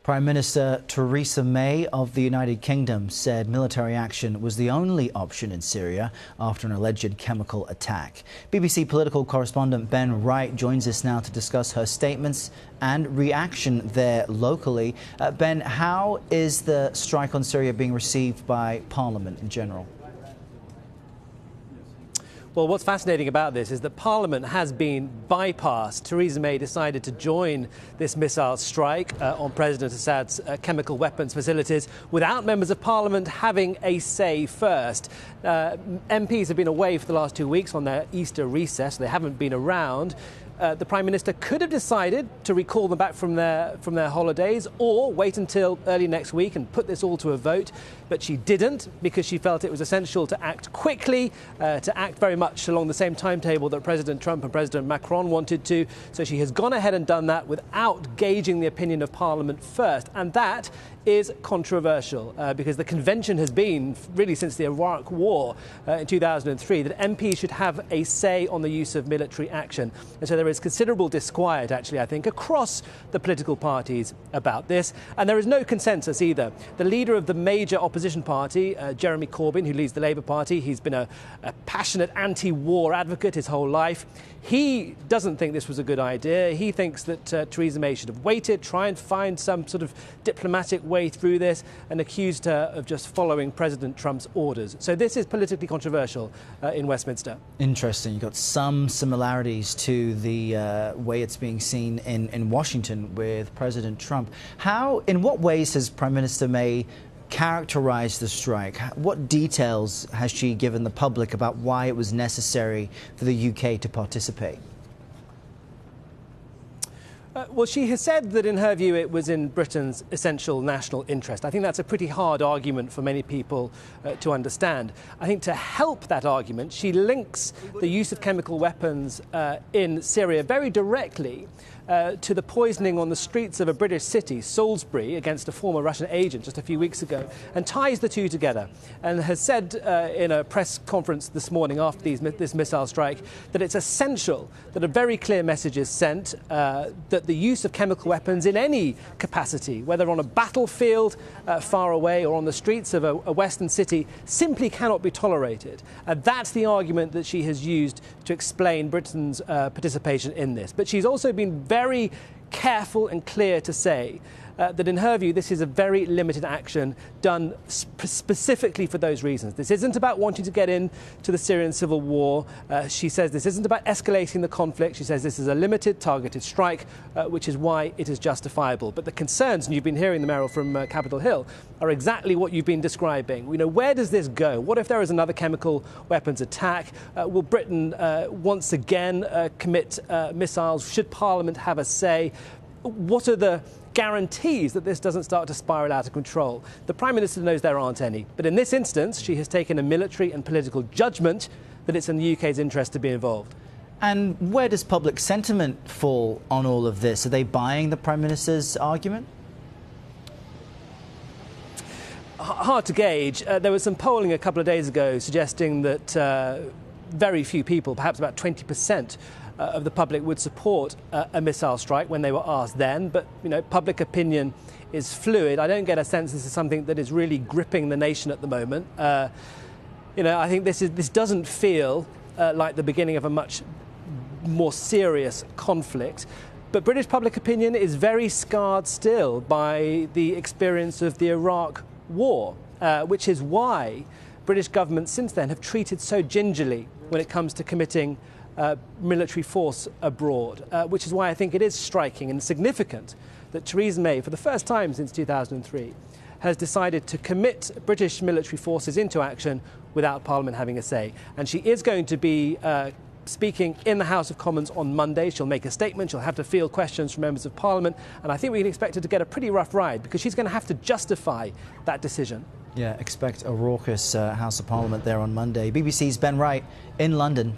Prime Minister Theresa May of the United Kingdom said military action was the only option in Syria after an alleged chemical attack. BBC political correspondent Ben Wright joins us now to discuss her statements and reaction there locally. Ben, how is the strike on Syria being received by Parliament in general? Well, what's fascinating about this is that Parliament has been bypassed. Theresa May decided to join this missile strike on President Assad's chemical weapons facilities without members of Parliament having a say first. MPs have been away for the last 2 weeks on their Easter recess. They haven't been around. The Prime Minister could have decided to recall them back from their holidays or wait until early next week and put this all to a vote, but she didn't because she felt it was essential to act quickly, to act very much along the same timetable that President Trump and President Macron wanted to. So she has gone ahead and done that without gauging the opinion of Parliament first, and that is controversial because the convention has been, really since the Iraq War in 2003, that MPs should have a say on the use of military action. And so there is considerable disquiet, actually, I think, across the political parties about this. And there is no consensus either. The leader of the major opposition party, Jeremy Corbyn, who leads the Labour Party, he's been a passionate anti-war advocate his whole life. He doesn't think this was a good idea. He thinks that Theresa May should have waited, try and find some sort of diplomatic way through this, and accused her of just following President Trump's orders. So this is politically controversial in Westminster. Interesting. You've got some similarities to the way it's being seen in Washington with President Trump. In what ways has Prime Minister May characterized the strike? What details has she given the public about why it was necessary for the UK to participate? Well, she has said that in her view it was in Britain's essential national interest. I think that's a pretty hard argument for many people to understand. I think to help that argument, she links the use of chemical weapons in Syria very directly to the poisoning on the streets of a British city, Salisbury, against a former Russian agent just a few weeks ago, and ties the two together, and has said in a press conference this morning after this missile strike that it's essential that a very clear message is sent that the use of chemical weapons in any capacity, whether on a battlefield far away or on the streets of a Western city, simply cannot be tolerated. And that's the argument that she has used to explain Britain's participation in this. But she's also been very careful and clear to say that in her view this is a very limited action done specifically for those reasons. This isn't about wanting to get into the Syrian civil war. She says this isn't about escalating the conflict. She says this is a limited, targeted strike, which is why it is justifiable. But the concerns, and you've been hearing them, Errol, from Capitol Hill, are exactly what you've been describing. You know, where does this go? What if there is another chemical weapons attack? Will Britain once again commit missiles? Should Parliament have a say? What are the guarantees that this doesn't start to spiral out of control? The Prime Minister knows there aren't any. But in this instance, she has taken a military and political judgment that it's in the UK's interest to be involved. And where does public sentiment fall on all of this? Are they buying the Prime Minister's argument? Hard to gauge. There was some polling a couple of days ago suggesting that very few people, perhaps about 20%, of the public would support a missile strike when they were asked then. But, you know, public opinion is fluid. I don't get a sense this is something that is really gripping the nation at the moment. You know, I think this doesn't feel like the beginning of a much more serious conflict. But British public opinion is very scarred still by the experience of the Iraq War, which is why British governments since then have treated so gingerly when it comes to committing military force abroad, which is why I think it is striking and significant that Theresa May, for the first time since 2003, has decided to commit British military forces into action without Parliament having a say. And she is going to be speaking in the House of Commons on Monday. She'll make a statement, she'll have to field questions from members of Parliament, and I think we can expect her to get a pretty rough ride because she's going to have to justify that decision. Yeah, expect a raucous House of Parliament there on Monday. BBC's Ben Wright in London.